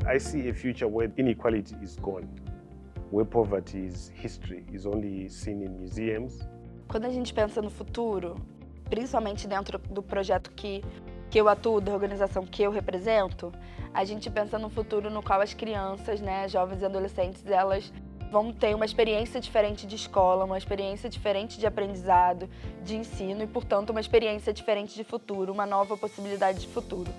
I see a future where inequality is gone, where poverty is history, is only seen in museums. Quando a gente pensa no futuro, principalmente dentro do projeto que eu atuo, da organização que eu represento, a gente pensa no futuro no qual as crianças, né, jovens e adolescentes, elas vão ter uma experiência diferente de escola, uma experiência diferente de aprendizado, de ensino e, portanto, uma experiência diferente de futuro, uma nova possibilidade de futuro.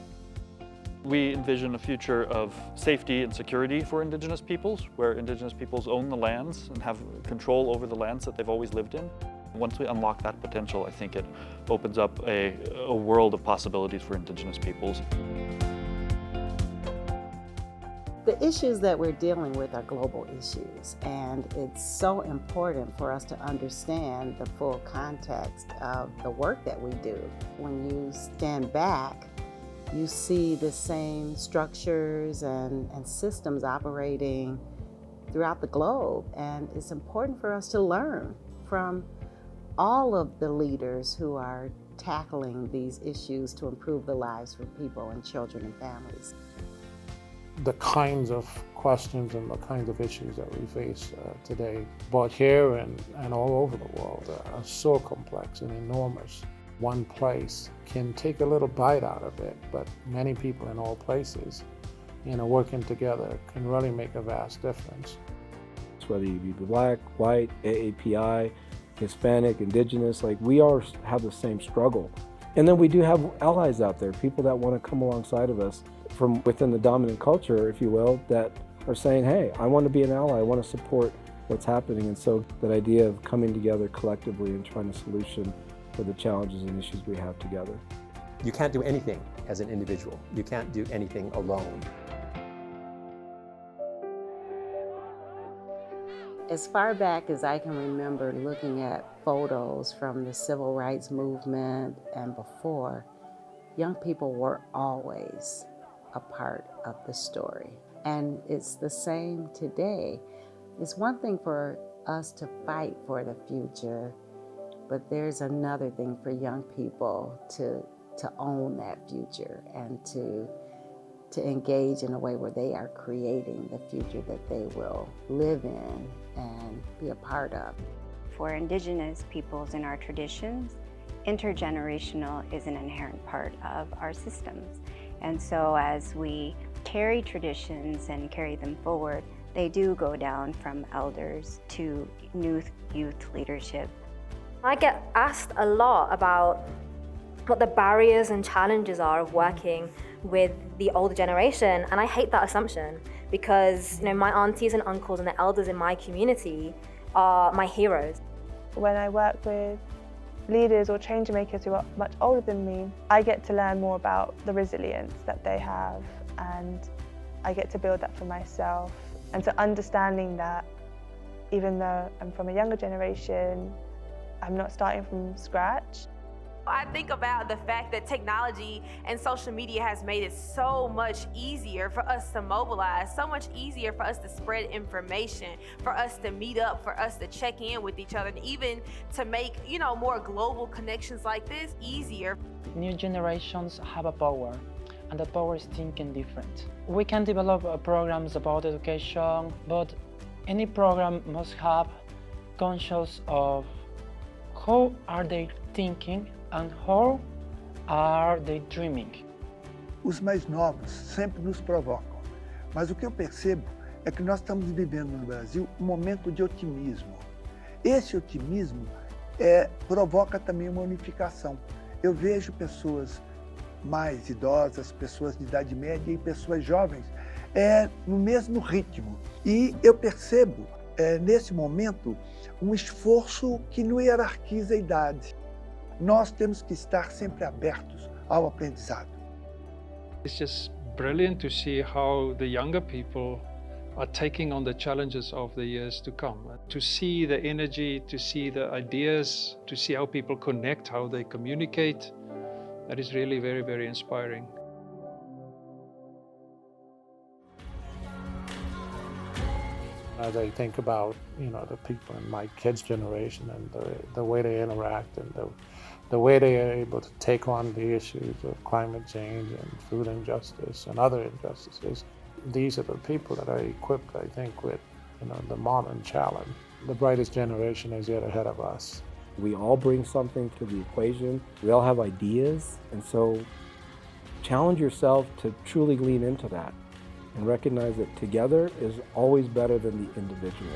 We envision a future of safety and security for Indigenous peoples, where Indigenous peoples own the lands and have control over the lands that they've always lived in. Once we unlock that potential, I think it opens up a world of possibilities for Indigenous peoples. The issues that we're dealing with are global issues, and it's so important for us to understand the full context of the work that we do. When you stand back, you see the same structures and systems operating throughout the globe, and it's important for us to learn from all of the leaders who are tackling these issues to improve the lives for people and children and families. The kinds of questions and the kinds of issues that we face today, both here and all over the world, are so complex and enormous. One place can take a little bite out of it, but many people in all places, working together can really make a vast difference. Whether you be Black, white, AAPI, Hispanic, Indigenous, we all have the same struggle. And then we do have allies out there, people that want to come alongside of us from within the dominant culture, if you will, that are saying, hey, I want to be an ally, I want to support what's happening. And so that idea of coming together collectively and trying a solution for the challenges and issues we have together. You can't do anything as an individual. You can't do anything alone. As far back as I can remember looking at photos from the civil rights movement and before, young people were always a part of the story. And it's the same today. It's one thing for us to fight for the future, but there's another thing for young people to own that future and to engage in a way where they are creating the future that they will live in and be a part of. For Indigenous peoples in our traditions, intergenerational is an inherent part of our systems. And so as we carry traditions and carry them forward, they do go down from elders to youth leadership. I get asked a lot about what the barriers and challenges are of working with the older generation, and I hate that assumption because my aunties and uncles and the elders in my community are my heroes. When I work with leaders or change makers who are much older than me, I get to learn more about the resilience that they have, and I get to build that for myself. And so understanding that even though I'm from a younger generation, I'm not starting from scratch. I think about the fact that technology and social media has made it so much easier for us to mobilize, so much easier for us to spread information, for us to meet up, for us to check in with each other, and even to make, more global connections like this easier. New generations have a power, and the power is thinking different. We can develop programs about education, but any program must have conscious of how are they thinking and how are they dreaming. Os mais novos sempre nos provocam, mas o que eu percebo é que nós estamos vivendo no Brasil um momento de otimismo. Esse otimismo provoca também uma unificação. Eu vejo pessoas mais idosas, pessoas de idade média e pessoas jovens no mesmo ritmo. E eu percebo nesse momento um esforço que não hierarquiza a idade. Nós temos que estar sempre abertos ao aprendizado. It's just brilliant to see how the younger people are taking on the challenges of the years to come. To see the energy, to see the ideas, to see how people connect, how they communicate, that is really very, very inspiring. As I think about, the people in my kids' generation and the way they interact and the way they are able to take on the issues of climate change and food injustice and other injustices, these are the people that are equipped, I think, with the modern challenge. The brightest generation is yet ahead of us. We all bring something to the equation. We all have ideas, and so challenge yourself to truly lean into that and recognize that together is always better than the individual.